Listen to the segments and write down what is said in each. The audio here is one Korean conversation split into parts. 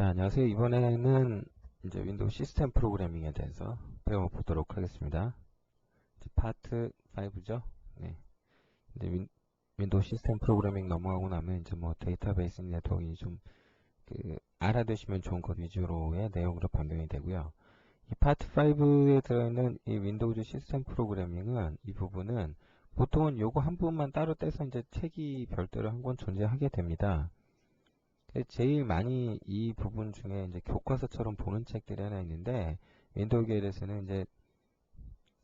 자, 안녕하세요. 이번에는 이제 윈도우 시스템 프로그래밍에 대해서 배워보도록 하겠습니다. 이제 파트 5죠. 네. 이제 윈도우 시스템 프로그래밍 넘어가고 나면 이제 뭐 데이터베이스 네트워크가 좀 알아두시면 좋은 것 위주로의 내용으로 변경이 되고요. 이 파트 5에 들어있는 이 윈도우 시스템 프로그래밍은 이 부분은 보통은 요거 한 부분만 따로 떼서 이제 책이 별도로 한 권 존재하게 됩니다. 제일 많이 이 부분 중에 이제 교과서처럼 보는 책들이 하나 있는데 윈도우 계열에서는 이제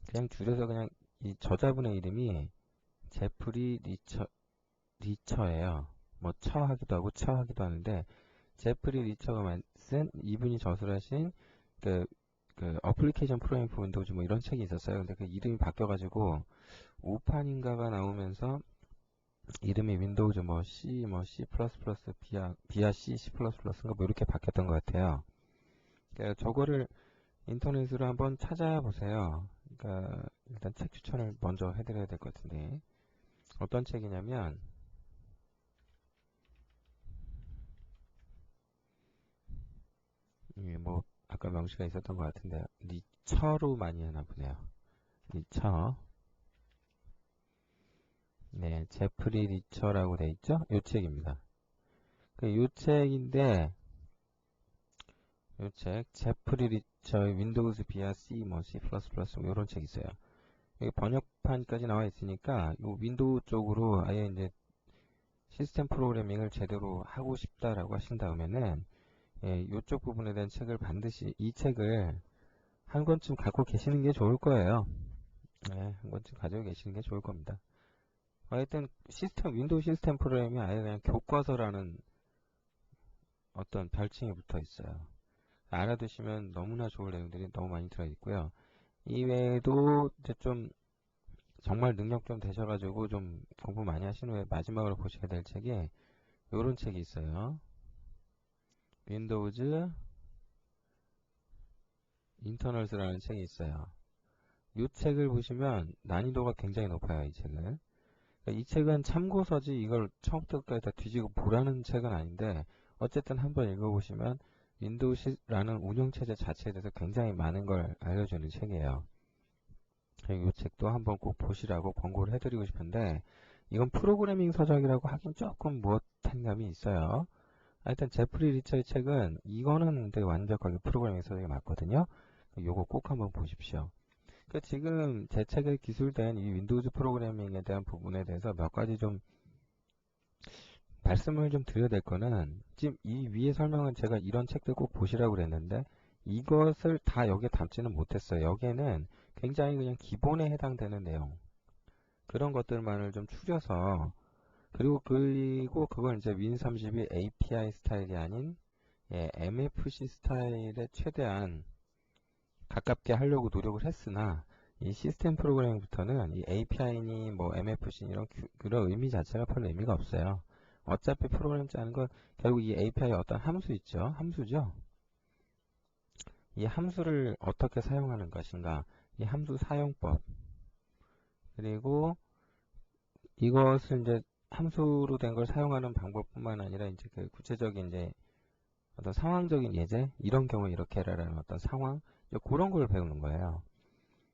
그냥 줄여서 그냥 이 저자분의 이름이 제프리 리처예요. 뭐 처하기도 하고 처하기도 하는데 제프리 리처가 쓴 이분이 저술하신 그 어플리케이션 프로그래밍 for 윈도우즈 뭐 이런 책이 있었어요. 근데 그 이름이 바뀌어가지고 5판인가가 나오면서 이름이 윈도우즈 뭐 C, 뭐 C++, 비아 C, C++인가 뭐 이렇게 바뀌었던 것 같아요. 그러니까 저거를 인터넷으로 한번 찾아보세요. 그러니까 일단 책 추천을 먼저 해드려야 될 것 같은데 어떤 책이냐면 이게 뭐 아까 명시가 있었던 것 같은데 리처로 많이 하나 보네요. 리처. 네, 제프리 리처라고 돼 있죠? 요 책입니다. 요 책인데 요 책, 제프리 리처의 윈도우즈 비아 C, 뭐 C++ 뭐 이런 책 있어요. 여기 번역판까지 나와 있으니까 요 윈도우 쪽으로 아예 이제 시스템 프로그래밍을 제대로 하고 싶다라고 하신 다음에는 이쪽 부분에 대한 책을 반드시 이 책을 한 권쯤 갖고 계시는 게 좋을 거예요. 네, 한 권쯤 가지고 계시는 게 좋을 겁니다. 하여튼 윈도우 시스템 프로그래밍이 아예 그냥 교과서라는 어떤 별칭이 붙어 있어요. 알아두시면 너무나 좋을 내용들이 너무 많이 들어있고요. 이외에도 이제 좀 정말 능력 좀 되셔가지고 좀 공부 많이 하신 후에 마지막으로 보셔야 될 책이 요런 책이 있어요. 윈도우즈 인터널스라는 책이 있어요. 이 책을 보시면 난이도가 굉장히 높아요. 이 책은. 그러니까 이 책은 참고서지 이걸 처음부터 끝까지 다 뒤지고 보라는 책은 아닌데 어쨌든 한번 읽어보시면 윈도우라는 운영체제 자체에 대해서 굉장히 많은 걸 알려주는 책이에요. 이 책도 한번 꼭 보시라고 권고를 해드리고 싶은데 이건 프로그래밍 서적이라고 하긴 조금 무엇한 감이 있어요. 하여튼 제프리 리처의 책은 이거는 되게 완벽하게 프로그래밍 서적이 맞거든요. 요거 꼭 한번 보십시오. 그러니까 지금 제 책에 기술된 이 윈도우즈 프로그래밍에 대한 부분에 대해서 몇 가지 좀 말씀을 좀 드려야 될 거는 지금 이 위에 설명은 제가 이런 책들 꼭 보시라고 그랬는데 이것을 다 여기에 담지는 못했어요. 여기에는 굉장히 그냥 기본에 해당되는 내용 그런 것들만을 좀 추려서 그리고 그걸 이제 윈32 API 스타일이 아닌 MFC 스타일에 최대한 가깝게 하려고 노력을 했으나 이 시스템 프로그래밍부터는 이 API니 뭐 MFC 이런 그런 의미 자체가 별 의미가 없어요. 어차피 프로그램 짜는 건 결국 이 API의 어떤 함수 있죠. 함수죠. 이 함수를 어떻게 사용하는 것인가. 이 함수 사용법. 그리고 이것을 이제 함수로 된 걸 사용하는 방법뿐만 아니라 이제 그 구체적인 이제 어떤 상황적인 예제 이런 경우에 이렇게 해라라는 어떤 상황 그런 걸 배우는 거예요.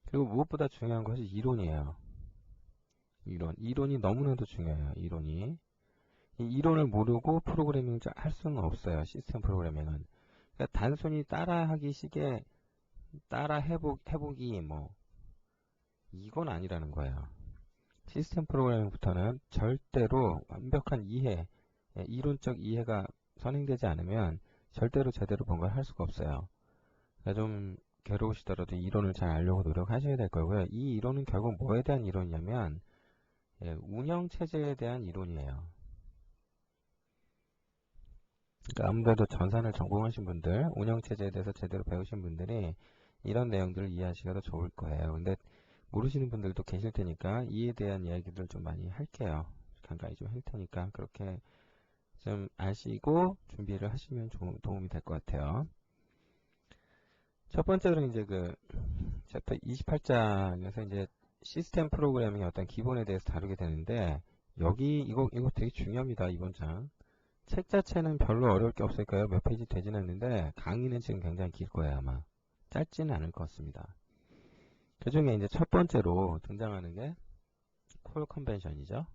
그리고 무엇보다 중요한 것이 이론이에요. 이론이 너무나도 중요해요. 이론이 이 이론을 모르고 프로그래밍을 할 수는 없어요. 시스템 프로그래밍은 그러니까 단순히 따라하기 식의 따라 해보기 뭐 이건 아니라는 거예요. 시스템 프로그래밍부터는 절대로 완벽한 이해 이론적 이해가 선행되지 않으면 절대로 제대로 뭔가를 할 수가 없어요. 그러니까 좀 괴로우시더라도 이론을 잘 알려고 노력하셔야 될 거고요. 이 이론은 결국 뭐에 대한 이론이냐면 운영체제에 대한 이론이에요. 그러니까 아무래도 전산을 전공하신 분들, 운영체제에 대해서 제대로 배우신 분들이 이런 내용들을 이해하시기가 더 좋을 거예요. 근데 모르시는 분들도 계실 테니까 이에 대한 이야기들 좀 많이 할게요. 간간히 좀 할 테니까 그렇게 좀 아시고 준비를 하시면 도움이 될 것 같아요. 첫 번째로는 이제 챕터 28장에서 이제 시스템 프로그래밍의 어떤 기본에 대해서 다루게 되는데 이거 되게 중요합니다. 이번 장. 책 자체는 별로 어려울 게 없을 거예요. 몇 페이지 되지는 않는데 강의는 지금 굉장히 길 거예요. 아마 짧지는 않을 것 같습니다. 그 중에 이제 첫 번째로 등장하는 게 콜 컨벤션이죠.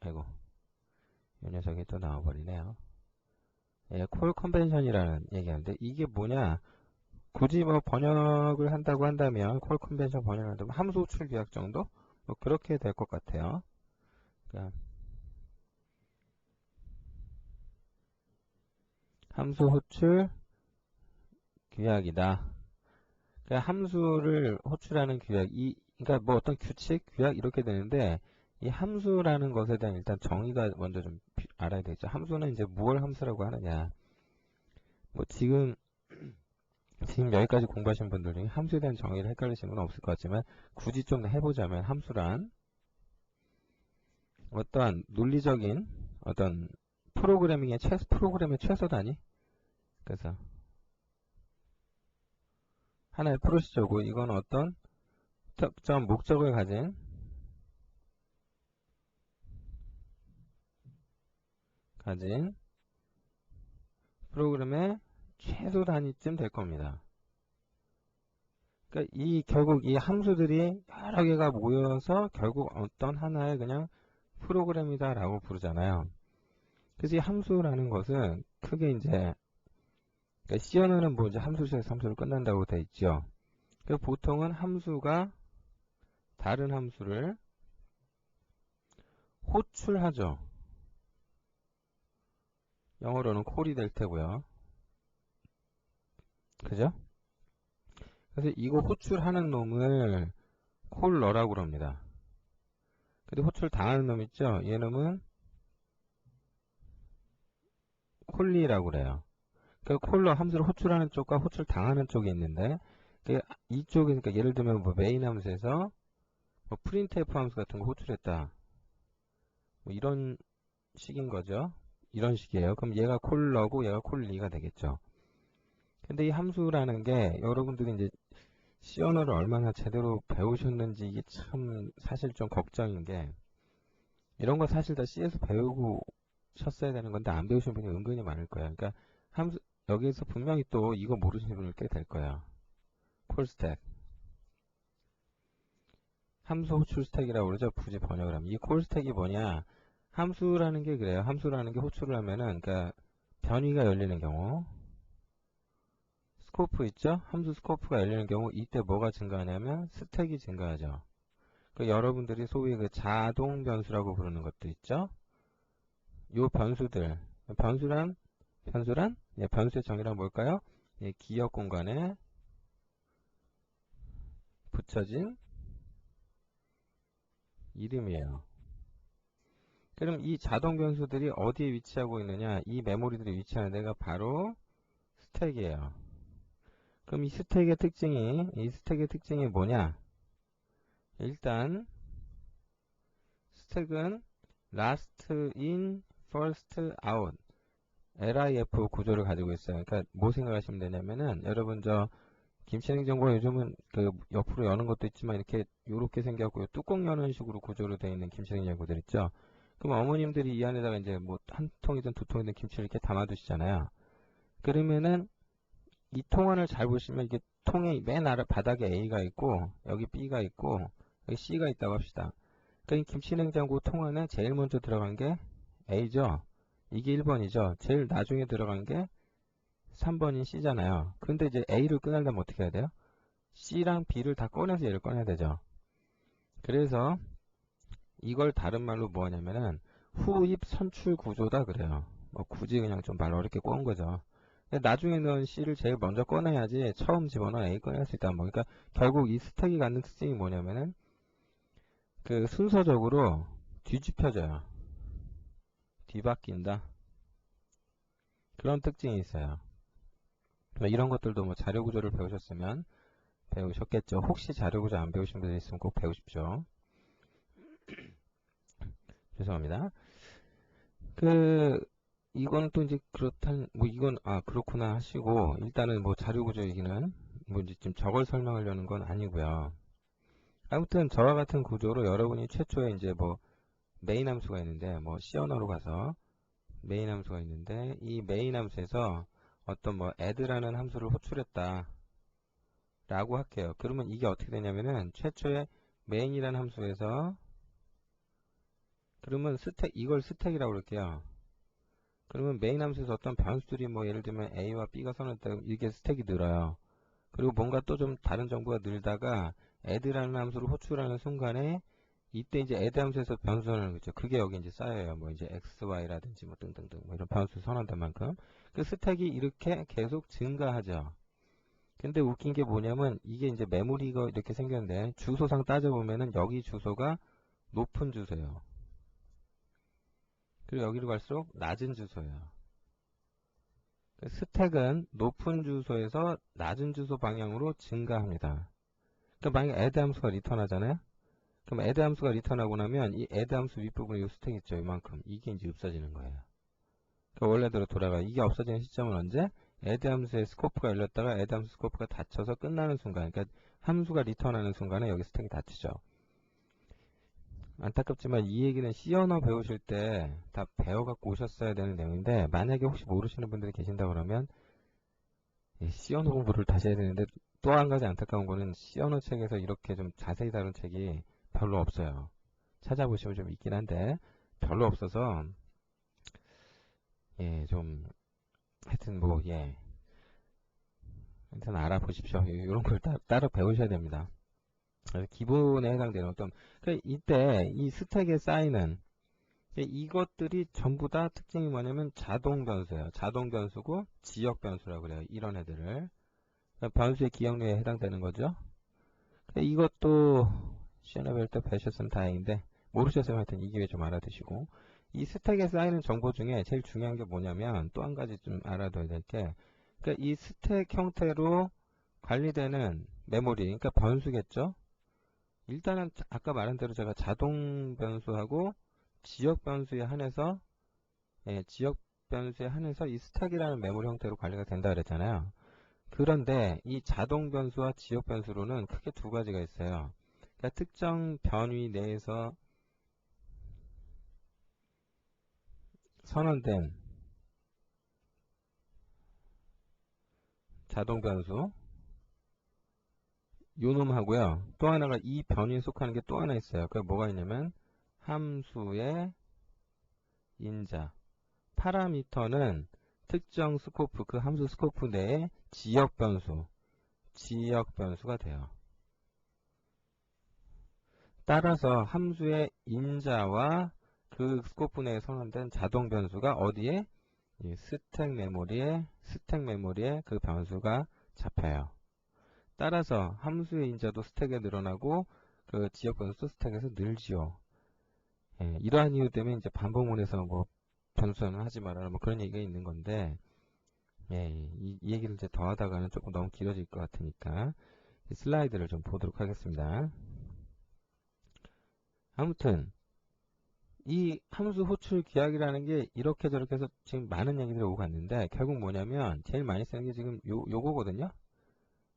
아이고, 이 녀석이 또 나와버리네요. 예, 콜 컨벤션이라는 얘기하는데 이게 뭐냐? 굳이 뭐 번역을 한다고 한다면 콜 컨벤션 번역을 한다면 함수 호출 규약 정도? 뭐 그렇게 될 것 같아요. 그러니까 함수 호출 규약이다. 그러니까 함수를 호출하는 규약, 그러니까 뭐 어떤 규칙, 규약 이렇게 되는데 이 함수라는 것에 대한 일단 정의가 먼저 좀 알아야 되겠죠. 함수는 이제 무얼 함수라고 하느냐. 뭐 지금 여기까지 공부하신 분들 중에 함수에 대한 정의를 헷갈리시는 건 없을 것 같지만 굳이 좀 해보자면 함수란 어떠한 논리적인 어떤 프로그램의 최소 단위. 그래서 하나의 프로시저고 이건 어떤 특정 목적을 가진 프로그램의 최소 단위쯤 될 겁니다. 그러니까 결국 이 함수들이 여러 개가 모여서 결국 어떤 하나의 그냥 프로그램이다라고 부르잖아요. 그래서 이 함수라는 것은 크게 이제 그러니까 C 언어는 뭐 이제 함수에서 함수로 끝난다고 돼 있죠. 그래서 보통은 함수가 다른 함수를 호출하죠. 영어로는 콜이 될 테고요. 그죠? 그래서 이거 호출하는 놈을 콜러라고 그럽니다. 근데 호출 당하는 놈 있죠? 얘놈은 콜리라고 그래요. 그 콜러 함수를 호출하는 쪽과 호출 당하는 쪽이 있는데 이쪽에 그러니까 예를 들면 뭐 메인 함수에서 뭐 printf 함수 같은 거 호출했다. 뭐 이런 식인 거죠. 이런 식이에요. 그럼 얘가 콜러고 얘가 콜리가 되겠죠. 근데 이 함수라는 게 여러분들이 이제 C 언어를 얼마나 제대로 배우셨는지 이게 참 사실 좀 걱정인 게 이런 거 사실 다 C에서 배우고 쳤어야 되는 건데 안 배우신 분이 은근히 많을 거예요. 그러니까 함수 여기에서 분명히 또 이거 모르시는 분들 꽤 될 거예요. 콜 스택. 함수 호출 스택이라고 그러죠. 굳이 번역을 하면. 이 콜 스택이 뭐냐? 함수라는 게 그래요. 함수라는 게 호출을 하면은 그러니까 변위가 열리는 경우 스코프 있죠? 함수 스코프가 열리는 경우 이때 뭐가 증가하냐면 스택이 증가하죠. 그 여러분들이 소위 그 자동 변수라고 부르는 것도 있죠? 요 변수란 예, 변수의 정의란 뭘까요? 예, 기억 공간에 붙여진 이름이에요. 그럼 이 자동 변수들이 어디에 위치하고 있느냐? 이 메모리들이 위치하는 데가 바로 스택이에요. 그럼 이 스택의 특징이 뭐냐? 일단 스택은 last in, first out, LIF 구조를 가지고 있어요. 그러니까 뭐 생각하시면 되냐면은 여러분 김치냉장고가 요즘은 그 옆으로 여는 것도 있지만 이렇게 요렇게 생겨갖고 뚜껑 여는 식으로 구조로 되어 있는 김치냉장고들 있죠. 그럼 어머님들이 이 안에다가 이제 뭐 한 통이든 두 통이든 김치를 이렇게 담아 두시잖아요. 그러면은 이 통안을 잘 보시면 이게 통의 맨 아래 바닥에 A가 있고 여기 B가 있고 여기 C가 있다고 합시다. 그러니까 이 김치냉장고 통안에 제일 먼저 들어간 게 A죠. 이게 1번이죠. 제일 나중에 들어간 게 3번인 C잖아요. 근데 이제 A를 꺼내려면 어떻게 해야 돼요? C랑 B를 다 꺼내서 얘를 꺼내야 되죠. 그래서 이걸 다른 말로 뭐 하냐면은 후입 선출 구조다 그래요. 뭐 굳이 그냥 좀 말 어렵게 꼬은 거죠. 나중에는 C를 제일 먼저 꺼내야지 처음 집어넣은 A 꺼낼 수 있다. 뭐 그러니까 결국 이 스택이 갖는 특징이 뭐냐면은 그 순서적으로 뒤집혀져요. 뒤바뀐다. 그런 특징이 있어요. 이런 것들도 뭐 자료 구조를 배우셨으면 배우셨겠죠. 혹시 자료 구조 안 배우신 분들 있으면 꼭 배우십시오. 죄송합니다. 이건 또 이제 그렇구나 하시고, 일단은 뭐 자료 구조 얘기는 뭐 이제 좀 저걸 설명하려는 건 아니고요. 아무튼 저와 같은 구조로 여러분이 최초에 이제 뭐 메인 함수가 있는데 뭐 C 언어로 가서 메인 함수가 있는데 이 메인 함수에서 어떤 뭐 add라는 함수를 호출했다 라고 할게요. 그러면 이게 어떻게 되냐면은 최초에 main이라는 함수에서 그러면 스택 이걸 스택이라고 그럴게요. 그러면 메인 함수에서 어떤 변수들이 뭐 예를 들면 a와 b가 선언됐다 이게 스택이 늘어요. 그리고 뭔가 또 좀 다른 정보가 늘다가 add라는 함수를 호출하는 순간에 이때 이제 add 함수에서 변수 선언을 거죠. 그게 여기 이제 쌓여요. 뭐 이제 x, y라든지 뭐 등등등 뭐 이런 변수 선언된 만큼 그 스택이 이렇게 계속 증가하죠. 근데 웃긴 게 뭐냐면 이게 이제 메모리가 이렇게 생겼는데 주소상 따져보면은 여기 주소가 높은 주소예요. 그리고 여기로 갈수록 낮은 주소예요. 스택은 높은 주소에서 낮은 주소 방향으로 증가합니다. 그러니까 만약에 add 함수가 리턴하잖아요. 그럼 add 함수가 리턴하고 나면 이 add 함수 윗부분에 이 스택 있죠. 이만큼. 이게 이제 없어지는 거예요. 그러니까 원래대로 돌아가. 이게 없어지는 시점은 언제? add 함수의 스코프가 열렸다가 add 함수 스코프가 닫혀서 끝나는 순간. 그러니까 함수가 리턴하는 순간에 여기 스택이 닫히죠. 안타깝지만 이 얘기는 C 언어 배우실 때 다 배워갖고 오셨어야 되는 내용인데 만약에 혹시 모르시는 분들이 계신다 그러면 C 언어 공부를 다시 해야 되는데 또 한 가지 안타까운 거는 C 언어 책에서 이렇게 좀 자세히 다룬 책이 별로 없어요. 찾아보시면 좀 있긴 한데 별로 없어서 예, 좀 하여튼 뭐 예, 하여튼 알아보십시오. 이런 걸 따로 배우셔야 됩니다. 기본에 해당되는 어떤 이때 이 스택에 쌓이는 이것들이 전부 다 특징이 뭐냐면 자동 변수예요. 자동 변수고 지역 변수라고 그래요. 이런 애들을 변수의 기억류에 해당되는 거죠. 이것도 시험에 볼 때 배우셨으면 다행인데 모르셨으면 하여튼 이 기회에 좀 알아두시고 이 스택에 쌓이는 정보 중에 제일 중요한 게 뭐냐면 또 한 가지 좀 알아둬야 될 게 그러니까 이 스택 형태로 관리되는 메모리 그러니까 변수겠죠. 일단은 아까 말한 대로 제가 자동 변수하고 지역 변수에 한해서 지역 변수에 한해서 이 스택이라는 메모리 형태로 관리가 된다 그랬잖아요. 그런데 이 자동 변수와 지역 변수로는 크게 두 가지가 있어요. 그러니까 특정 변위 내에서 선언된 자동 변수 요 놈하고요. 또 하나가 이 변위에 속하는 게 또 하나 있어요. 그게 뭐가 있냐면 함수의 인자 파라미터는 특정 스코프 그 함수 스코프 내에 지역 변수가 돼요. 따라서 함수의 인자와 그 스코프 내에 선언된 자동 변수가 어디에? 이 스택 메모리에 그 변수가 잡혀요. 따라서 함수의 인자도 스택에 늘어나고 그 지역 변수도 스택에서 늘지요. 이러한 이유 때문에 이제 반복문에서 뭐 변수는 하지 말아라 뭐 그런 얘기가 있는 건데 이 얘기를 이제 더 하다가는 조금 너무 길어질 것 같으니까 슬라이드를 좀 보도록 하겠습니다. 아무튼 이 함수 호출 기하기라는 게 이렇게 저렇게 해서 지금 많은 얘기들이 오고 갔는데 결국 뭐냐면 제일 많이 쓰는 게 지금 요거거든요.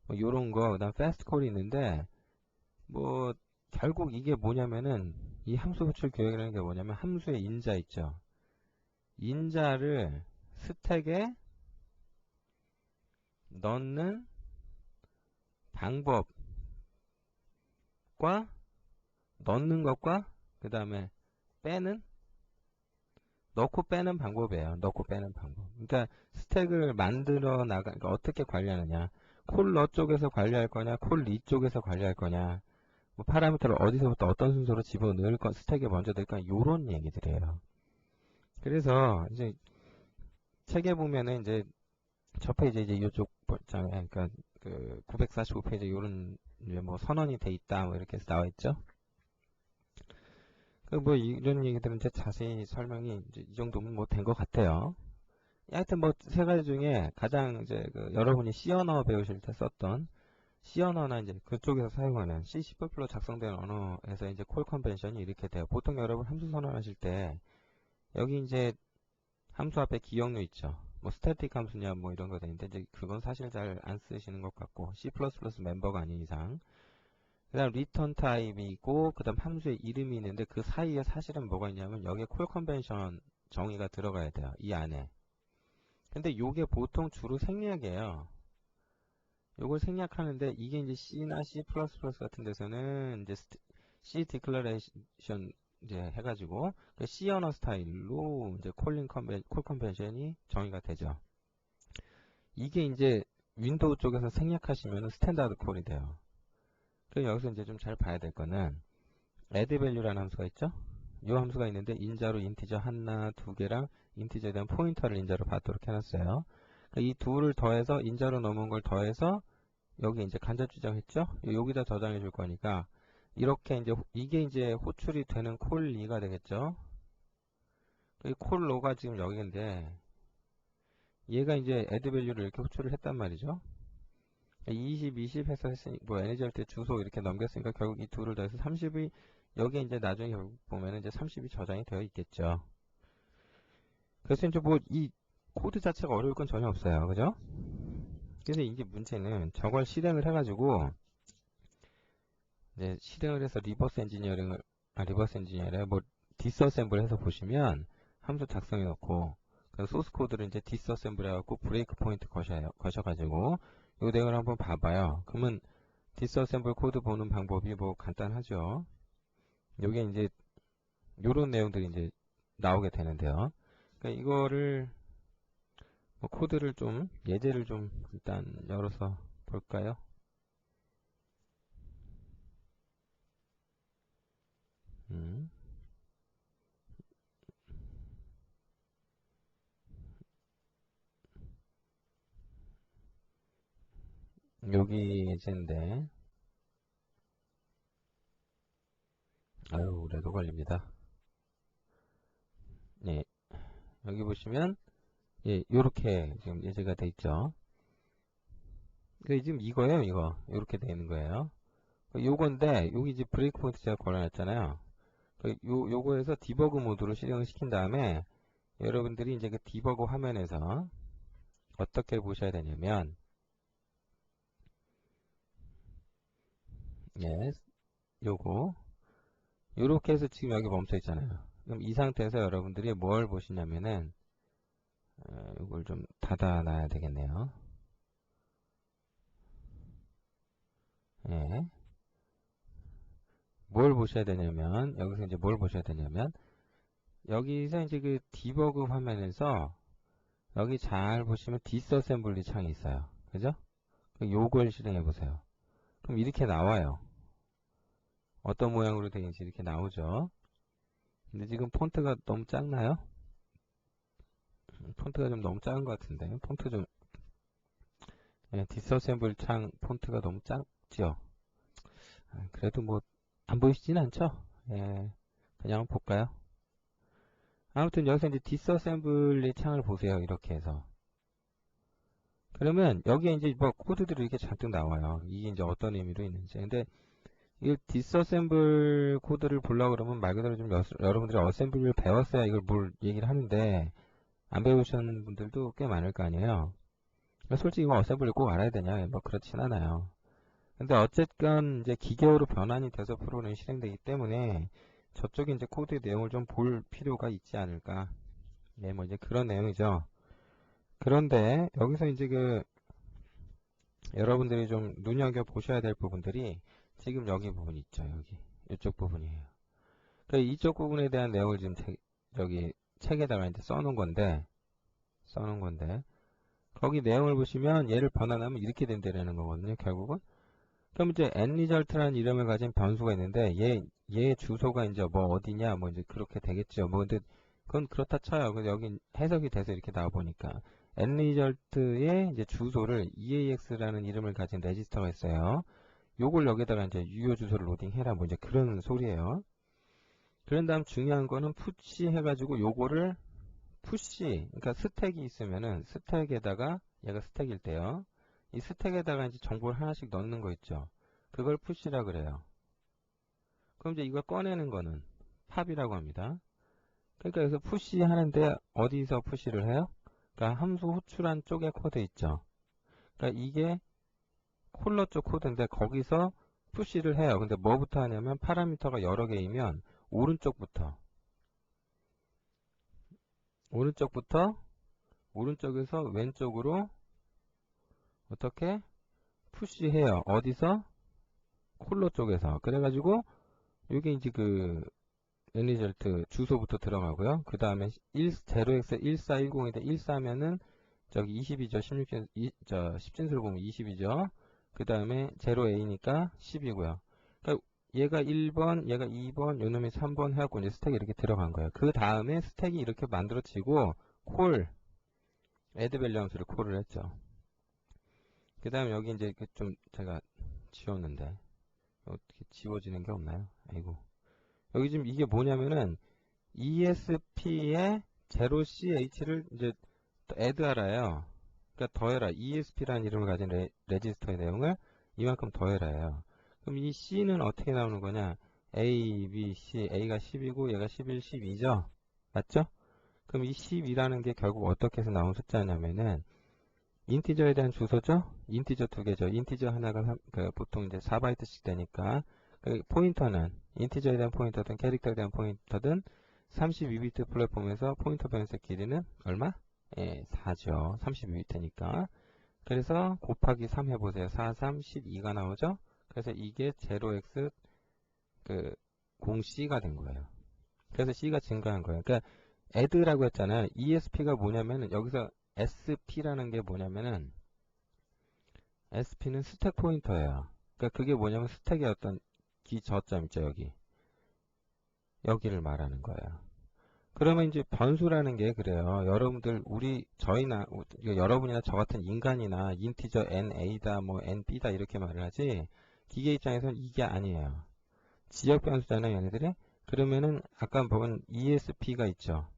뭐 요런 거 그다음 패스트 콜이 있는데 뭐 결국 이게 뭐냐면은 이 함수 호출 기하기라는 게 뭐냐면 함수의 인자 있죠. 인자를 스택에 넣는 방법과 넣는 것과 그 다음에 빼는 넣고 빼는 방법이에요. 넣고 빼는 방법. 그러니까 스택을 만들어 그러니까 어떻게 관리하느냐. 콜러 쪽에서 관리할 거냐, 콜리 쪽에서 관리할 거냐, 뭐 파라미터를 어디서부터 어떤 순서로 집어넣을 거, 스택에 먼저 넣을 거냐, 요런 얘기들이에요. 그래서 이제 책에 보면은 이제 첫 페이지 이제 이쪽 장에 그러니까 그 945페이지 요런 이제 뭐 선언이 돼 있다 뭐 이렇게 해서 나와 있죠. 그 뭐 이런 얘기들은 이제 자세히 설명이 이제 이 정도면 뭐 된 것 같아요. 하여튼 뭐 세 가지 중에 가장 이제 그 여러분이 C 언어 배우실 때 썼던 C 언어나 이제 그쪽에서 사용하는 C++ 작성된 언어에서 이제 콜 컨벤션이 이렇게 돼요. 보통 여러분 함수 선언하실 때 여기 이제 함수 앞에 기억류 있죠. 뭐 스태틱 함수냐 뭐 이런 거 되는데 이제 그건 사실 잘 안 쓰시는 것 같고 C++ 멤버가 아닌 이상 그 다음 리턴 타입이고 그 다음 함수의 이름이 있는데 그 사이에 사실은 뭐가 있냐면 여기에 콜 컨벤션 정의가 들어가야 돼요. 이 안에. 근데 요게 보통 주로 생략이에요. 요걸 생략하는데 이게 이제 C나 C++ 같은 데서는 이제 C 디클러레이션 이제 해가지고 C 언어 스타일로 이제 콜 컨벤션이 정의가 되죠. 이게 이제 윈도우 쪽에서 생략하시면 스탠다드 콜이 돼요. 그래서 여기서 이제 좀 잘 봐야 될 거는 add value라는 함수가 있죠. 이 함수가 있는데 인자로 인티저 하나, 두 개랑 인티저에 대한 포인터를 인자로 받도록 해놨어요. 이 둘을 더해서 인자로 넘은 걸 더해서 여기 이제 간접 지정했죠. 여기다 저장해 줄 거니까 이렇게 이제 이게 이제 호출이 되는 콜 2가 되겠죠. 이 콜 로가 지금 여기인데 얘가 이제 add value를 이렇게 호출을 했단 말이죠. 20, 20 해서 했으니, 뭐, 에너지 할 때 주소 이렇게 넘겼으니까 결국 이 둘을 더해서 30이, 여기에 이제 나중에 결국 보면은 이제 30이 저장이 되어 있겠죠. 그래서 이제 뭐, 이 코드 자체가 어려울 건 전혀 없어요. 그죠? 그래서 이제 문제는 저걸 실행을 해가지고, 이제 실행을 해서 리버스 엔지니어링에 뭐, 디스어셈블 해서 보시면, 함수 작성해 놓고, 그 소스 코드를 이제 디스어셈블 해갖고 브레이크 포인트 거셔가지고, 이 내용을 한번 봐봐요. 그러면 디스어셈블 코드 보는 방법이 뭐 간단하죠. 요게 이제 요런 내용들이 이제 나오게 되는데요. 그러니까 이거를 뭐 코드를 좀 예제를 좀 일단 열어서 볼까요? 여기 예제인데 아유 오래도 걸립니다. 예, 여기 보시면 예, 요렇게 지금 예제가 돼 있죠. 지금 이거예요, 이거. 요렇게 돼 있는 거예요. 요건데 여기 이제 브레이크 포인트 제가 걸어놨잖아요. 요거에서 디버그 모드로 실행을 시킨 다음에 여러분들이 이제 그 디버그 화면에서 어떻게 보셔야 되냐면 예, 요거 요렇게 해서 지금 여기 멈춰 있잖아요. 그럼 이 상태에서 여러분들이 뭘 보시냐면은 이걸 좀 닫아 놔야 되겠네요. 예. 뭘 보셔야 되냐면 여기서 이제 뭘 보셔야 되냐면 여기서 이제 그 디버그 화면에서 여기 잘 보시면 디스어셈블리 창이 있어요. 그죠? 요걸 실행해 보세요. 그럼 이렇게 나와요. 어떤 모양으로 되는지 이렇게 나오죠. 근데 지금 폰트가 너무 작나요? 폰트가 좀 너무 작은 것 같은데 폰트 좀 예, 디스어셈블 창 폰트가 너무 작죠. 그래도 뭐 안 보이시진 않죠? 예, 그냥 한번 볼까요? 아무튼 여기서 이제 디스어셈블리 창을 보세요. 이렇게 해서 그러면 여기에 이제 뭐 코드들이 이렇게 잔뜩 나와요. 이게 이제 어떤 의미로 있는지. 근데 이 디스어셈블 코드를 보려고 그러면 말 그대로 좀 여러분들이 어셈블리를 배웠어야 이걸 뭘 얘기를 하는데 안 배우신 분들도 꽤 많을 거 아니에요. 솔직히 이거 어셈블리 꼭 알아야 되냐? 뭐 그렇진 않아요. 근데 어쨌건 이제 기계어로 변환이 돼서 프로그램이 실행되기 때문에 저쪽에 이제 코드의 내용을 좀 볼 필요가 있지 않을까. 네, 뭐 이제 그런 내용이죠. 그런데 여기서 이제 그 여러분들이 좀 눈여겨 보셔야 될 부분들이 지금 여기 부분 있죠. 여기 이쪽 부분이에요. 그러니까 이쪽 부분에 대한 내용을 지금 여기 책에다가 이제 써놓은 건데 거기 내용을 보시면 얘를 변환하면 이렇게 된다는 거거든요. 결국은 그럼 이제 nResult라는 이름을 가진 변수가 있는데 얘 주소가 이제 뭐 어디냐 뭐 이제 그렇게 되겠죠. 뭐 근데 그건 그렇다 쳐요. 근데 여기 해석이 돼서 이렇게 나와 보니까 nResult의 이제 주소를 EAX라는 이름을 가진 레지스터가 있어요. 요걸 여기다가 이제 유효 주소를 로딩해라 뭐 이제 그런 소리예요. 그런 다음 중요한 거는 푸시 해가지고 요거를 푸시 그러니까 스택이 있으면은 스택에다가 얘가 스택일 때요. 이 스택에다가 이제 정보를 하나씩 넣는 거 있죠. 그걸 푸시라 그래요. 그럼 이제 이걸 꺼내는 거는 팝이라고 합니다. 그러니까 여기서 푸시 하는데 어디서 푸시를 해요? 그러니까 함수 호출한 쪽에 코드 있죠. 그러니까 이게 콜러 쪽 코드인데 거기서 푸시를 해요. 근데 뭐부터 하냐면 파라미터가 여러 개이면 오른쪽부터 오른쪽부터 오른쪽에서 왼쪽으로 어떻게 푸시해요. 어디서? 콜러 쪽에서. 그래가지고 이게 이제 그 리절트 주소부터 들어가고요. 그 다음에 0x 1410인데 14하면은 저기 20이죠. 16진, 10진수를 보면 20이죠. 그 다음에 0a니까 10이고요. 그러니까 얘가 1번, 얘가 2번, 요놈이 3번 해갖고 이제 스택이 이렇게 들어간 거예요. 그 다음에 스택이 이렇게 만들어지고 콜, add 함수를 콜을 했죠. 그 다음에 여기 이제 좀 제가 지웠는데 어떻게 지워지는 게 없나요? 아이고. 여기 지금 이게 뭐냐면은 ESP에 0CH를 이제 add 하라예요. 그러니까 더해라. ESP라는 이름을 가진 레지스터의 내용을 이만큼 더해라예요. 그럼 이 C는 어떻게 나오는 거냐? A, B, C, A가 10이고 얘가 11, 12죠? 맞죠? 그럼 이 10이라는 게 결국 어떻게 해서 나온 숫자냐면은 인티저에 대한 주소죠? 인티저 두 개죠. 인티저 하나가 보통 이제 4바이트씩 되니까 포인터는 인티저에 대한 포인터든 캐릭터에 대한 포인터든 32비트 플랫폼에서 포인터 변색 길이는 얼마? 예, 4죠. 32비트니까. 그래서 곱하기 3 해보세요. 4, 3, 12가 나오죠? 그래서 이게 0x 0c가 된 거예요. 그래서 c가 증가한 거예요. 그러니까 add라고 했잖아요. ESP가 뭐냐면은 여기서 SP라는 게 뭐냐면은 SP는 스택 포인터예요. 그러니까 그게 뭐냐면 스택의 어떤 기저점 있죠, 여기를 말하는 거예요. 그러면 이제 변수라는 게 그래요. 여러분들 저희나 여러분이나 저 같은 인간이나 인티저 NA다 뭐 NB다 이렇게 말을 하지 기계 입장에서는 이게 아니에요. 지역 변수잖아요, 얘네들이. 그러면은 아까 보면 ESP가 있죠.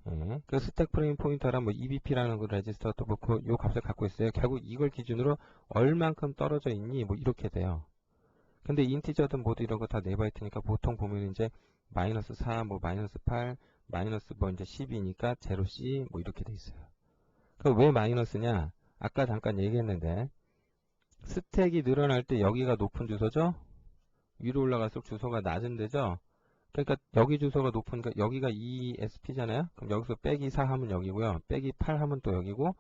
예, 그 스택 프레임 포인터랑 뭐 EBP라는 그 레지스터도 그렇고 요 값을 갖고 있어요. 결국 이걸 기준으로 얼만큼 떨어져 있니? 뭐 이렇게 돼요. 근데 인티저든 모두 이런 거 다 4바이트니까 보통 보면 이제 마이너스 4, 뭐 마이너스 8, 마이너스 뭐 이제 10이니까 0C 뭐 이렇게 돼 있어요. 그럼 왜 마이너스냐? 아까 잠깐 얘기했는데 스택이 늘어날 때 여기가 높은 주소죠? 위로 올라갈수록 주소가 낮은 데죠? 그러니까 여기 주소가 높으니까 여기가 ESP잖아요? 그럼 여기서 빼기 4 하면 여기고요. 빼기 8 하면 또 여기고,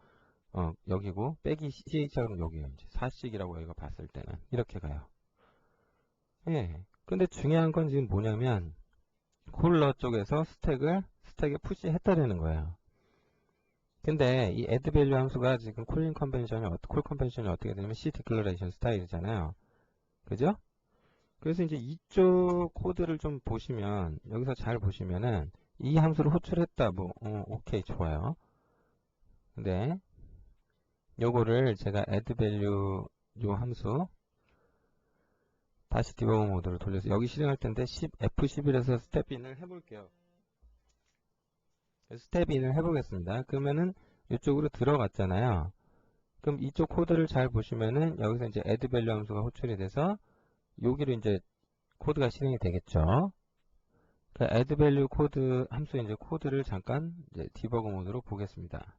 여기고, 빼기 CH 하면 여기에요. 이제 4씩이라고 여기가 봤을 때는. 이렇게 가요. 예. 근데 중요한 건 지금 뭐냐면, 콜러 쪽에서 스택에 푸시했다라는 거예요. 근데 이 add value 함수가 지금 콜 컨벤션이 어떻게 되냐면 C 디클러레이션 스타일이잖아요. 그죠? 그래서 이제 이쪽 코드를 좀 보시면 여기서 잘 보시면은 이 함수를 호출했다. 뭐 오케이 좋아요. 근데 요거를 제가 add value 요 함수 다시 디버거 모드로 돌려서 여기 실행할 텐데 F11에서 스텝인을 해볼게요. 스텝인을 해보겠습니다. 그러면은 이쪽으로 들어갔잖아요. 그럼 이쪽 코드를 잘 보시면은 여기서 이제 add value 함수가 호출이 돼서 여기로 이제 코드가 실행이 되겠죠. 그 add value 코드 함수의 이제 코드를 잠깐 이제 디버거 모드로 보겠습니다.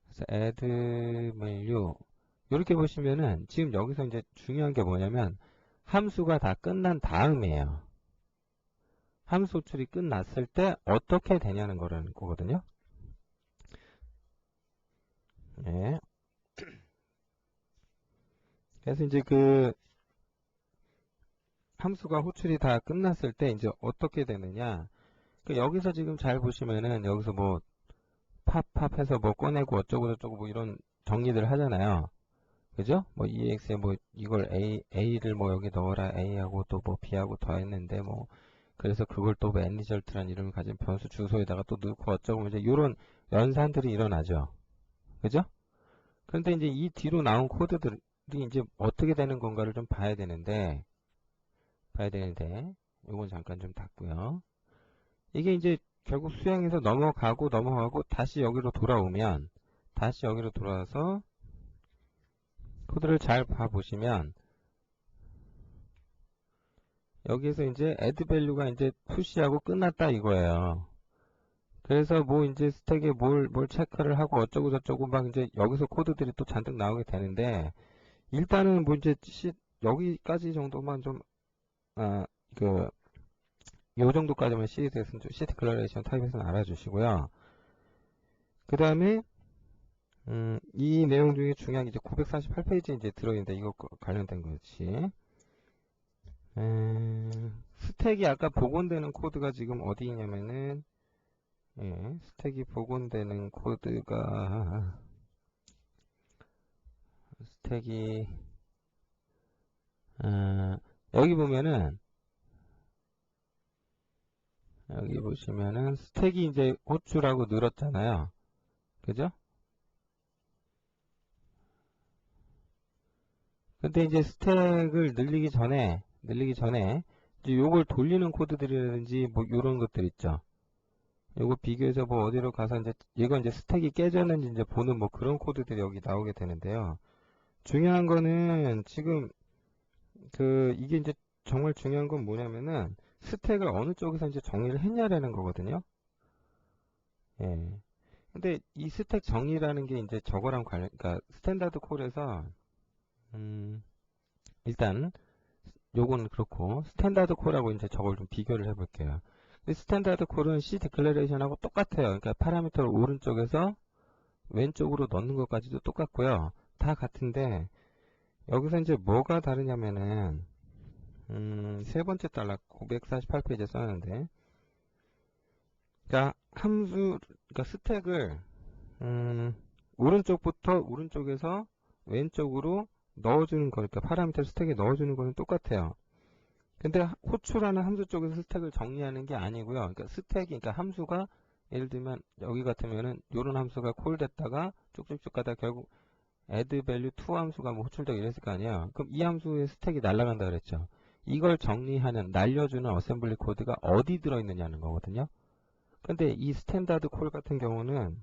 그래서 add value 이렇게 보시면은 지금 여기서 이제 중요한 게 뭐냐면 함수가 다 끝난 다음이에요. 함수 호출이 끝났을 때 어떻게 되냐는 거거든요. 예. 그래서 이제 그 함수가 호출이 다 끝났을 때 이제 어떻게 되느냐. 여기서 지금 잘 보시면은 여기서 뭐 팝 해서 뭐 꺼내고 어쩌고 저쩌고 뭐 이런 정리들 하잖아요. 그죠? 뭐 EX에 뭐 이걸 A를 뭐 여기 넣어라 A하고 또 뭐 B하고 더했는데 뭐 그래서 그걸 또 뭐 n리절트라는 이름을 가진 변수 주소에다가 또 넣고 어쩌고 이제 이런 연산들이 일어나죠. 그죠? 그런데 이제 이 뒤로 나온 코드들이 이제 어떻게 되는 건가를 좀 봐야 되는데 이건 잠깐 좀 닫고요. 이게 이제 결국 수행해서 넘어가고 다시 여기로 돌아오면 다시 여기로 돌아와서 코드를 잘 봐보시면 여기에서 이제 add value가 이제 푸시하고 끝났다 이거예요. 그래서 뭐 이제 스택에 뭘 체크를 하고 어쩌고 저쩌고 막 이제 여기서 코드들이 또 잔뜩 나오게 되는데 일단은 뭐 이제 여기까지 정도만 좀 그 요 정도까지만 C 디클러레이션 타입에서는 알아주시고요. 그 다음에 이 내용 중에 중요한 게 이제 948페이지에 이제 들어있는데 이거 관련된 거지. 스택이 아까 복원되는 코드가 지금 어디 있냐면은 스택이 복원되는 코드가 스택이 여기 보면은 여기 보시면은 스택이 이제 호출하고 늘었잖아요. 그죠? 근데 이제 스택을 늘리기 전에 이제 요걸 돌리는 코드들이라든지 뭐 요런 것들 있죠. 요거 비교해서 뭐 어디로 가서 이제 이건 이제 스택이 깨졌는지 이제 보는 뭐 그런 코드들이 여기 나오게 되는데요. 중요한 거는 지금 이게 이제 정말 중요한 건 뭐냐면은 스택을 어느 쪽에서 이제 정리를 했냐라는 거거든요. 예. 근데 이 스택 정리라는 게 이제 저거랑 그러니까 스탠다드 콜에서 일단 요거는 그렇고 스탠다드 콜하고 이제 저걸 좀 비교를 해볼게요. 스탠다드 콜은 C 디클레레이션하고 똑같아요. 그러니까 파라미터를 오른쪽에서 왼쪽으로 넣는 것까지도 똑같고요. 다 같은데 여기서 이제 뭐가 다르냐면은 세 번째 단락 948페이지에 써놨는데 그러니까 그러니까 스택을 오른쪽에서 왼쪽으로 넣어주는 거니까 파라미터 스택에 넣어주는 거는 똑같아요. 근데 호출하는 함수 쪽에서 스택을 정리하는 게 아니고요. 그러니까 그러니까 함수가 예를 들면 여기 같으면은 요런 함수가 콜 됐다가 쭉쭉쭉 가다 결국 add value to 함수가 뭐 호출되고 이랬을 거 아니에요. 그럼 이 함수의 스택이 날아간다 그랬죠. 이걸 정리하는 날려주는 어셈블리 코드가 어디 들어있느냐는 거거든요. 근데 이 스탠다드 콜 같은 경우는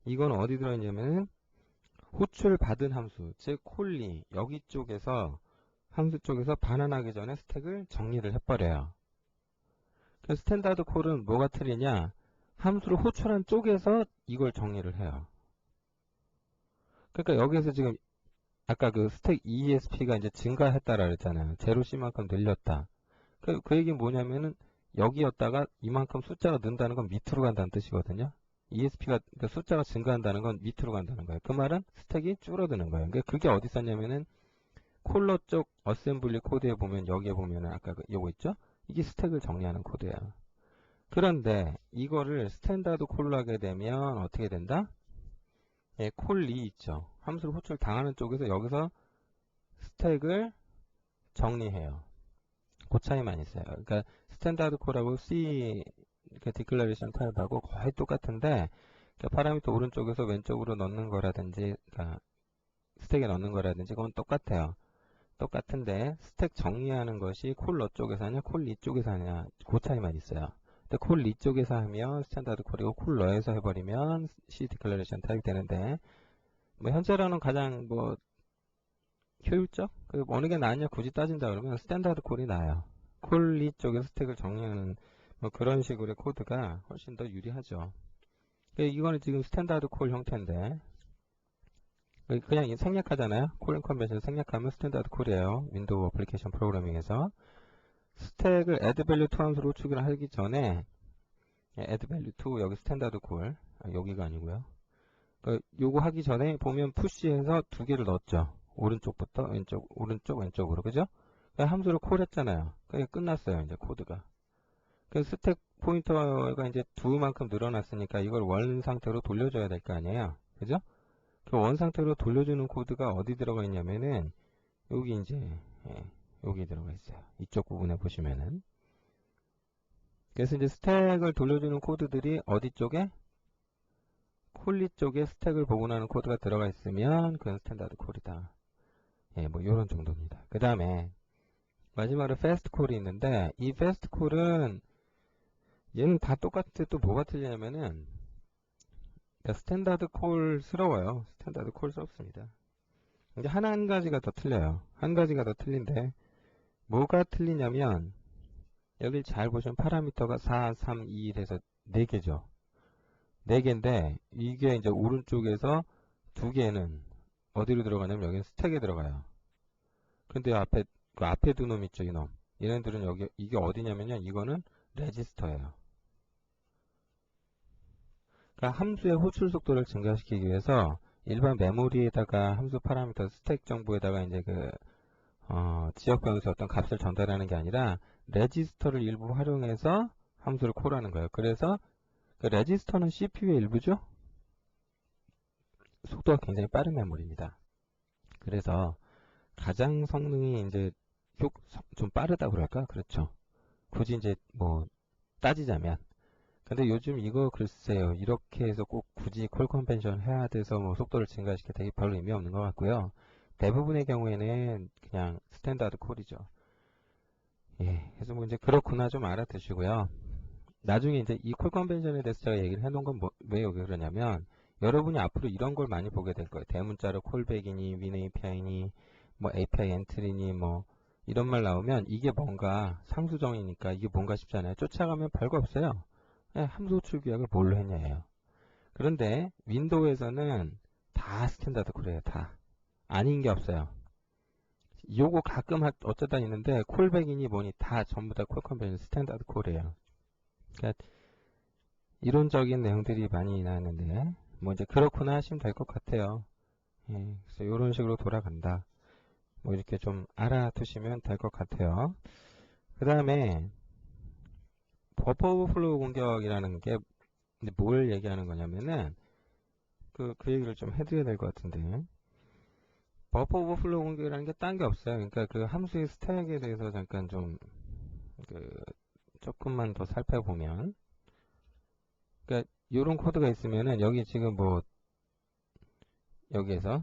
이건 어디 들어있냐면은 호출 받은 함수, 즉 콜리 여기 쪽에서 함수 쪽에서 반환하기 전에 스택을 정리를 해버려요. 그래서 스탠다드 콜은 뭐가 틀리냐? 함수를 호출한 쪽에서 이걸 정리를 해요. 그러니까 여기에서 지금 아까 그 스택 ESP가 이제 증가했다라 그랬잖아요. 제로 C만큼 늘렸다. 그 얘기는 뭐냐면은 여기였다가 이만큼 숫자가 는다는 건 밑으로 간다는 뜻이거든요. ESP가 그러니까 숫자가 증가한다는 건 밑으로 간다는 거예요. 그 말은 스택이 줄어드는 거예요. 그러니까 그게 어디 있었냐면은 콜러 쪽 어셈블리 코드에 보면 여기에 보면은 아까 요거 있죠? 이게 스택을 정리하는 코드예요. 그런데 이거를 스탠다드 콜로 하게 되면 어떻게 된다? 콜리 있죠. 함수를 호출 당하는 쪽에서 여기서 스택을 정리해요. 그 차이만 있어요. 그러니까 스탠다드 콜하고 C 디클레레이션 타입하고 거의 똑같은데 그러니까 파라미터 오른쪽에서 왼쪽으로 넣는 거라든지 그러니까 스택에 넣는 거라든지 그건 똑같아요. 똑같은데 스택 정리하는 것이 콜러 쪽에서 하냐 콜리 쪽에서 하냐 그 차이만 있어요. 근데 콜리 쪽에서 하면 스탠다드 콜이고 콜러에서 해버리면 C 디클레레이션 타입이 되는데 뭐 현재로는 가장 뭐 효율적? 어느 게 나으냐 굳이 따진다 그러면 스탠다드 콜이 나아요. 콜리 쪽에서 스택을 정리하는 뭐 그런 식으로의 코드가 훨씬 더 유리하죠. 이거는 지금 스탠다드 콜 형태인데 그냥 생략하잖아요. 콜링 컨벤션 생략하면 스탠다드 콜이에요. 윈도우 어플리케이션 프로그래밍에서 스택을 add value to 함수로 추기를 하기 전에 add value to 여기 스탠다드 콜 여기가 아니고요. 요거 하기 전에 보면 푸시해서 두 개를 넣었죠. 오른쪽부터 오른쪽 왼쪽으로 그죠? 함수를 콜했잖아요. 그게 끝났어요. 이제 코드가. 스택 포인터가 이제 2만큼 늘어났으니까 이걸 원 상태로 돌려줘야 될 거 아니에요. 그죠? 그 원 상태로 돌려주는 코드가 어디 들어가 있냐면은 여기 이제 여기 들어가 있어요. 이쪽 부분에 보시면은 그래서 이제 스택을 돌려주는 코드들이 어디 쪽에? 콜리 쪽에 스택을 복원하는 코드가 들어가 있으면 그건 스탠다드 콜이다. 뭐 이런 정도입니다. 그 다음에 마지막으로 패스트 콜이 있는데 이 패스트 콜은 얘는 다 똑같은데 또 뭐가 틀리냐면은 그러니까 스탠다드 콜스러워요. 스탠다드 콜스럽습니다. 이제 한 가지가 더 틀려요. 한 가지가 더 틀린데 뭐가 틀리냐면 여기 잘 보시면 파라미터가 4, 3, 2 돼서 4개죠. 4개인데 이게 이제 오른쪽에서 2개는 어디로 들어가냐면 여기는 스택에 들어가요. 근데 앞에 그 앞에 두 놈 있죠, 이놈. 얘네들은 여기, 이게 어디냐면요. 이거는 레지스터예요. 그러니까 함수의 호출 속도를 증가시키기 위해서 일반 메모리에다가 함수 파라미터 스택 정보에다가 이제 지역 변수의 어떤 값을 전달하는 게 아니라 레지스터를 일부 활용해서 함수를 콜하는 거예요. 그래서 그 레지스터는 CPU의 일부죠. 속도가 굉장히 빠른 메모리입니다. 그래서 가장 성능이 이제 좀 빠르다고 그럴까? 그렇죠. 굳이 이제 뭐 따지자면. 근데 요즘 이거 글쎄요. 이렇게 해서 꼭 굳이 콜 컨벤션 해야 돼서 뭐 속도를 증가시켜 되게 별로 의미 없는 것 같고요. 대부분의 경우에는 그냥 스탠다드 콜이죠. 예. 그래서 뭐 이제 그렇구나 좀 알아두시고요. 나중에 이제 이 콜 컨벤션에 대해서 제가 얘기를 해놓은 건 왜 여기 그러냐면 여러분이 앞으로 이런 걸 많이 보게 될 거예요. 대문자로 콜백이니 윈 API니 뭐 API 엔트리니 뭐 이런 말 나오면 이게 뭔가 상수정이니까 이게 뭔가 싶잖아요. 쫓아가면 별거 없어요. 함수 호출 규약을 뭘로 했냐예요. 그런데 윈도우에서는 다 스탠다드 콜이에요. 다. 아닌 게 없어요. 요거 가끔 어쩌다 있는데 콜백이니 뭐니 다 전부 다 콜 컨벤션 스탠다드 콜이에요. 그러니까 이론적인 내용들이 많이 나왔는데 뭐 이제 그렇구나 하시면 될 것 같아요. 예, 그래서 이런 식으로 돌아간다. 뭐 이렇게 좀 알아두시면 될 것 같아요. 그 다음에 버퍼 오버플로우 공격이라는 게 뭘 얘기하는 거냐면은 그 얘기를 좀 해드려야 될 것 같은데 버퍼 오버플로우 공격이라는 게 딴 게 없어요. 그러니까 그 함수의 스택에 대해서 잠깐 좀 조금만 더 살펴보면 그러니까 요런 코드가 있으면은 여기 지금 뭐 여기에서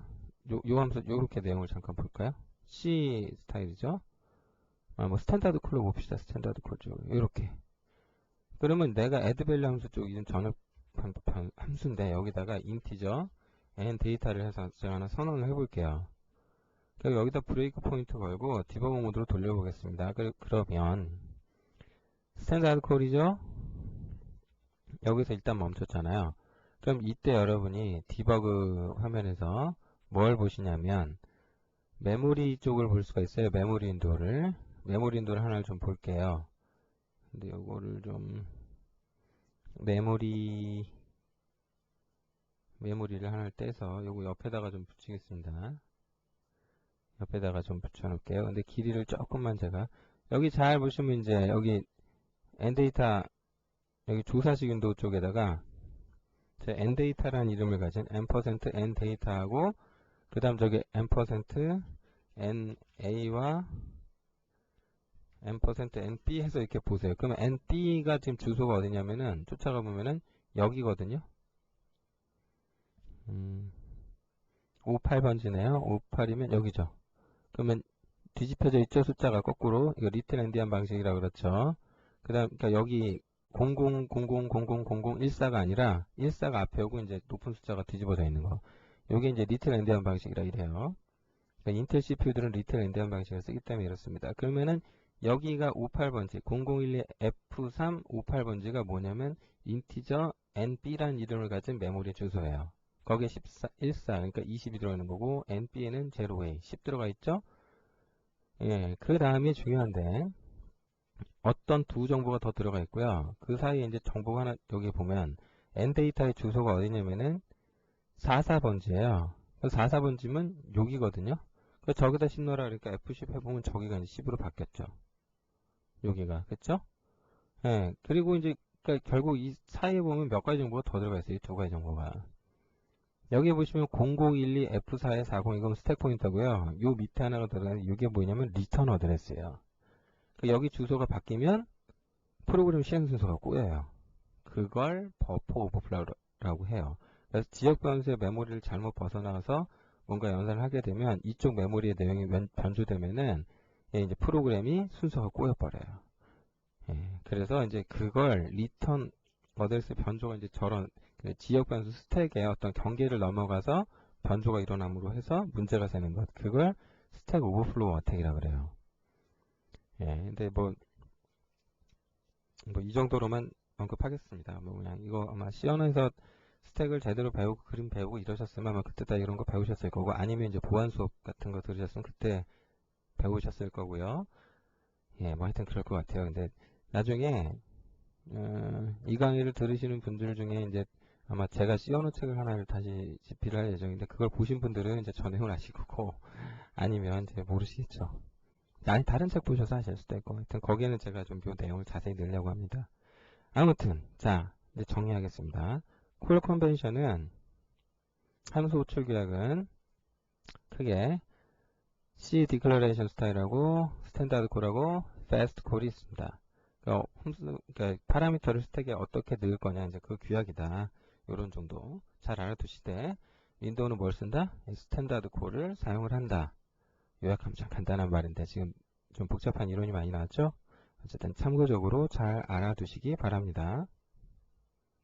요 함수 요렇게 내용을 잠깐 볼까요? C 스타일이죠. 뭐 스탠다드 콜로 봅시다. 스탠다드 콜 쪽 요렇게. 그러면 내가 addValue 함수 쪽이 전역 함수인데 여기다가 인티저 n 데이터를 해서 제가 하나 선언을 해볼게요. 여기다 브레이크 포인트 걸고 디버그 모드로 돌려보겠습니다. 그러면 스탠다드 콜이죠. 여기서 일단 멈췄잖아요. 그럼 이때 여러분이 디버그 화면에서 뭘 보시냐면 메모리 쪽을 볼 수가 있어요. 메모리 윈도우를 하나를 좀 볼게요. 근데 요거를 좀 메모리를 하나를 떼서 요거 옆에다가 좀 붙이겠습니다. 옆에다가 좀 붙여놓을게요. 근데 길이를 조금만 제가 여기 잘 보시면 이제 여기 엔데이터 여기 조사식 윈도우 쪽에다가 제 n데이터라는 이름을 가진 %n데이터하고 그 다음 저기 %na와 %nb 해서 이렇게 보세요. 그러면 nb가 지금 주소가 어디냐면은 쫓아가 보면은 여기거든요. 58번지네요. 58이면 여기죠. 그러면 뒤집혀져 있죠. 숫자가 거꾸로. 이거 리틀 엔디안 방식이라고 그렇죠. 그 다음 그러니까 여기 0000000014가 아니라 14가 앞에 오고 이제 높은 숫자가 뒤집어져 있는 거. 요게 이제 리틀 엔디안 방식이라 이래요. 그러니까 인텔 CPU들은 리틀 엔디안 방식을 쓰기 때문에 이렇습니다. 그러면은 여기가 58번지 0012F3 58번지가 뭐냐면 인티저 NB라는 이름을 가진 메모리 주소예요. 거기에 14, 그러니까 20이 들어가는 거고 NB에는 0A 10 들어가 있죠. 예, 그 다음이 중요한데 어떤 두 정보가 더 들어가 있고요. 그 사이에 이제 정보가 하나 여기 보면 N 데이터의 주소가 어디냐면은 44번지예요. 44번지면 여기거든요. 저기다 씹노라 그러니까 F10 해보면 저기가 이제 10으로 바뀌었죠. 여기가 그쵸? 예. 그리고 이제 그러니까 결국 이 사이에 보면 몇 가지 정보가 더 들어가 있어요. 두 가지 정보가. 여기 보시면 0012 F4에 40 이건 스택 포인터고요. 요 밑에 하나가 들어가는 이게 뭐냐면 리턴 어드레스예요. 여기 주소가 바뀌면 프로그램 실행 순서가 꼬여요. 그걸 버퍼 오버플로우라고 해요. 그래서 지역 변수의 메모리를 잘못 벗어나서 뭔가 연산을 하게 되면 이쪽 메모리의 내용이 변조되면은 이제 프로그램이 순서가 꼬여버려요. 예, 그래서 이제 그걸 리턴 어드레스 변조가 이제 저런 지역 변수 스택의 어떤 경계를 넘어가서 변조가 일어남으로 해서 문제가 생기는 것. 그걸 스택 오버플로우 어택이라고 그래요. 예, 근데 뭐 이 정도로만 언급하겠습니다. 뭐 그냥 이거 아마 시연에서 스택을 제대로 배우고 그림 배우고 이러셨으면 아마 그때 다 이런 거 배우셨을 거고 아니면 이제 보안 수업 같은 거 들으셨으면 그때 배우셨을 거고요. 예, 뭐 하여튼 그럴 것 같아요. 근데 나중에 이 강의를 들으시는 분들 중에 이제 아마 제가 씌워놓은 책을 하나를 다시 집필을 할 예정인데 그걸 보신 분들은 이제 저 내용을 아실 거고 아니면 이제 모르시겠죠. 아니 다른 책 보셔서 하실 수도 있고 하여튼 거기에는 제가 좀 요 내용을 자세히 넣으려고 합니다. 아무튼 자 이제 정리하겠습니다. 콜 컨벤션은 함수 호출 규약은 크게 C 디클러레이션 스타일하고 스탠다드 콜하고 패스트 콜이 있습니다. 그러니까 파라미터를 스택에 어떻게 넣을 거냐 이제 그 규약이다. 요런 정도 잘 알아두시되 윈도우는 뭘 쓴다? 스탠다드 콜을 사용을 한다. 요약하면 참 간단한 말인데 지금 좀 복잡한 이론이 많이 나왔죠? 어쨌든 참고적으로 잘 알아두시기 바랍니다.